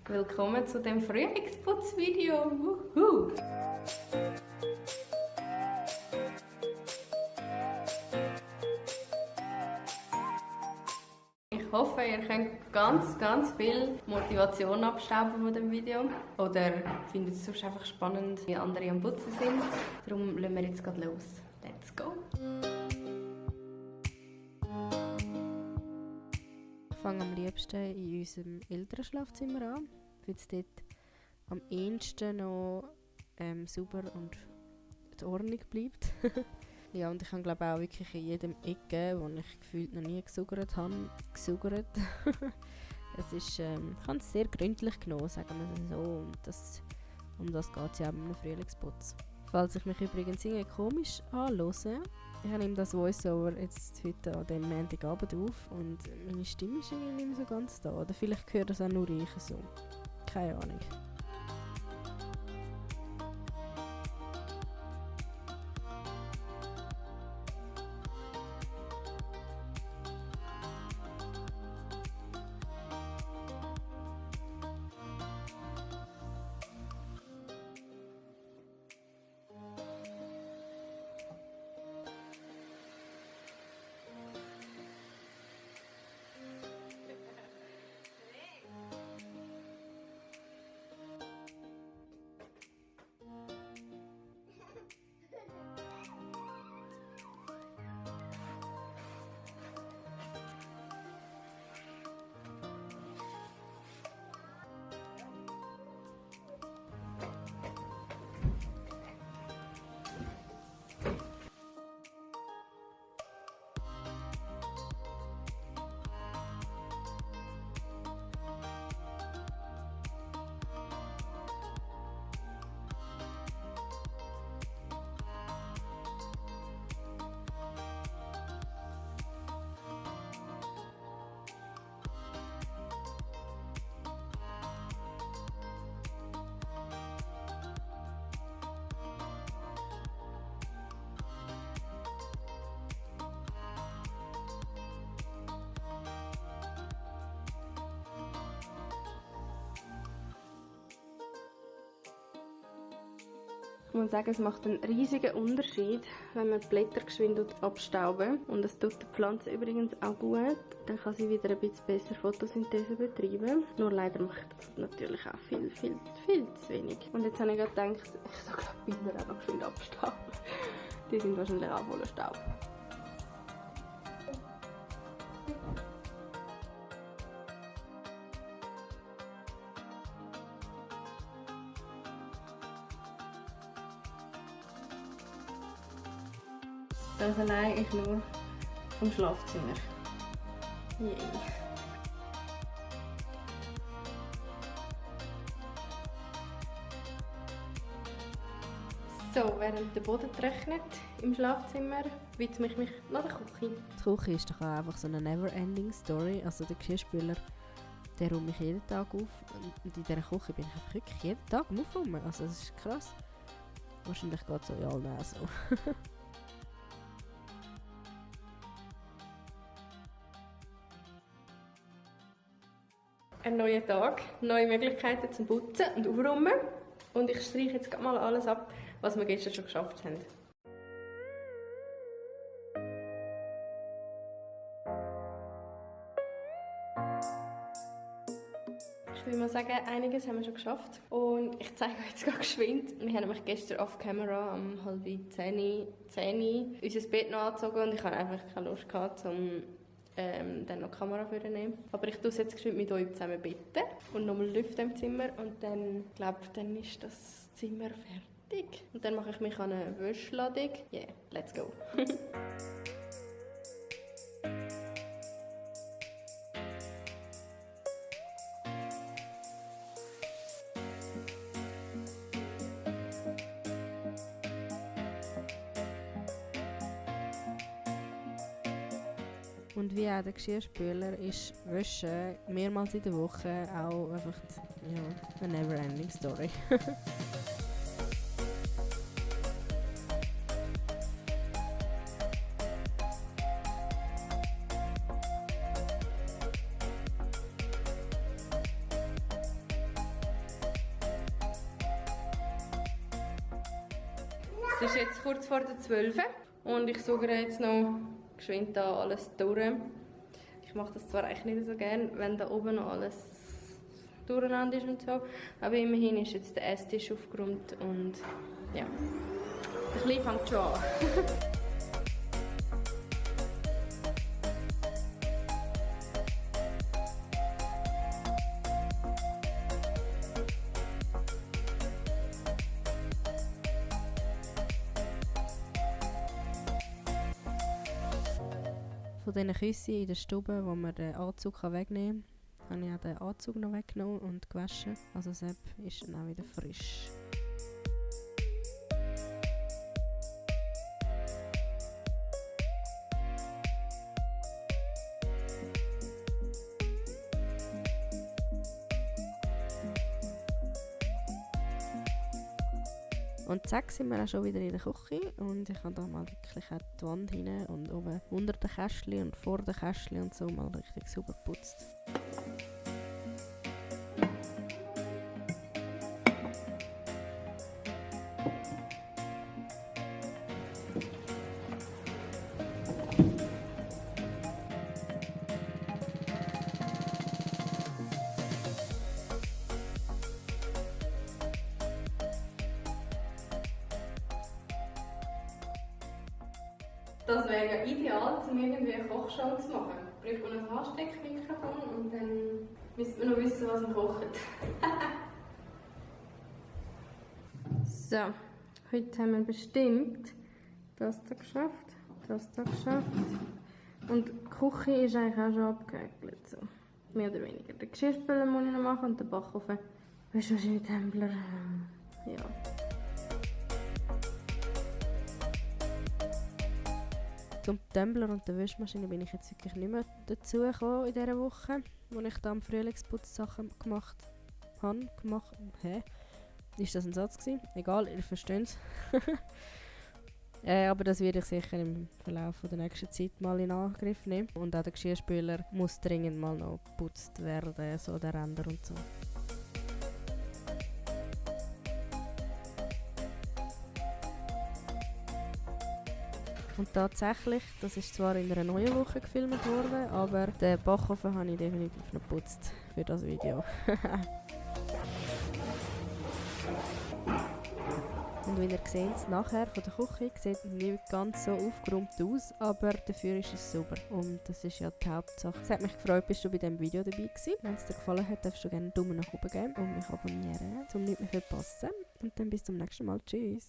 Willkommen zu dem Frühlingsputzvideo. Wuhu! Ich hoffe, ihr könnt ganz viel Motivation abstauben von dem Video. Oder findet es sonst einfach spannend, wie andere am Putzen sind. Darum lassen wir jetzt gerade los. Let's go! Ich fange am liebsten in unserem Elternschlafzimmer an, weil es dort am ehesten noch sauber und in Ordnung bleibt. Ja, und ich habe glaube auch wirklich in jedem Ecke, wo ich gefühlt noch nie gesaugert habe, gesaugert. Es ist, ich habe es sehr gründlich genommen, sagen wir es so. Und um das geht es ja auch mit einem Frühlingsputz. Falls ich mich übrigens irgendwie komisch anhöre, ich nehme das Voice-Over jetzt heute an dem Montagabend auf und meine Stimme ist irgendwie nicht mehr so ganz da. Oder vielleicht höre das auch nur ich so. Keine Ahnung. Ich muss sagen, es macht einen riesigen Unterschied, wenn man die Blätter geschwind abstauben. Und es tut der Pflanze übrigens auch gut. Dann kann sie wieder ein bisschen besser Photosynthese betreiben. Nur leider macht das natürlich auch viel zu wenig. Und jetzt habe ich gerade gedacht, ich soll gerade die Binder auch noch geschwind abstauben. Die sind wahrscheinlich auch voller Staub. Das allein ist nur vom Schlafzimmer. Yay. So, während der Boden trocknet im Schlafzimmer, widme ich mich nach der Küche. Die Küche ist doch auch einfach so eine never-ending Story. Also der Geschirrspüler, der räume ich jeden Tag auf. Und in dieser Küche bin ich einfach wirklich jeden Tag am Aufräumen. Also das ist krass. Wahrscheinlich geht es so in allen auch so. Ein neuer Tag, neue Möglichkeiten zum Putzen und Aufräumen. Und ich streiche jetzt gerade mal alles ab, was wir gestern schon geschafft haben. Ich würde mal sagen, einiges haben wir schon geschafft. Und ich zeige euch jetzt gerade geschwind. Wir haben nämlich gestern off-camera um 9:30 unser Bett noch angezogen und ich hatte einfach keine Lust gehabt, dann noch die Kamera vorzunehmen. Aber ich tue es jetzt geschwind mit euch zusammen betten und nochmal lüften im Zimmer und dann, dann ist das Zimmer fertig. Und dann mache ich mich an eine Wäschladung. Yeah, let's go! Und wie auch der Geschirrspüler ist Wäsche mehrmals in der Woche auch einfach eine never-ending Story. Es ist jetzt kurz vor der 12 und ich suche jetzt noch geschwind da alles durch. Ich mache das zwar eigentlich nicht so gerne, wenn da oben noch alles durcheinander ist und so, aber immerhin ist jetzt der Esstisch aufgeräumt und ja, der Kleine fängt schon an. Von diesen Küssen in der Stube, wo man den Anzug wegnehmen kann, habe ich auch den Anzug noch weggenommen und gewaschen. Also Sepp ist dann auch wieder frisch. Und zack sind wir auch schon wieder in der Küche und ich habe da mal wirklich auch die Wand hinein und oben unter den Kästchen und vor den Kästchen und so mal richtig sauber geputzt. Das wäre ja ideal, um irgendwie eine Kochshow zu machen. Braucht man ein Ansteckmikrofon und dann müsste man noch wissen, was man kocht. So, heute haben wir bestimmt das da geschafft, das da geschafft. Und die Küche ist eigentlich auch schon abgehäkelt. So. Mehr oder weniger. Den Geschirrspüler muss ich noch machen und den Backofen. Weißt du, wahrscheinlich Templer. Ja. Zum Tumbler und der Wäschmaschine bin ich jetzt wirklich nicht mehr dazu gekommen in dieser Woche, wo ich da am Frühlingsputz Sachen gemacht habe. Ist das ein Satz gewesen? Egal, ihr versteht es. Aber das werde ich sicher im Verlauf der nächsten Zeit mal in Angriff nehmen. Und auch der Geschirrspüler muss dringend mal noch geputzt werden, so der Ränder und so. Und tatsächlich, das ist zwar in einer neuen Woche gefilmt worden, aber den Backofen habe ich definitiv noch geputzt für das Video. Und wie ihr seht, nachher von der Küche sieht nicht ganz so aufgeräumt aus, aber dafür ist es sauber. Und das ist ja die Hauptsache. Es hat mich gefreut, bist du bei diesem Video dabei gewesen. Wenn es dir gefallen hat, darfst du gerne einen Daumen nach oben geben und mich abonnieren, um nichts mehr zu verpassen. Und dann bis zum nächsten Mal. Tschüss!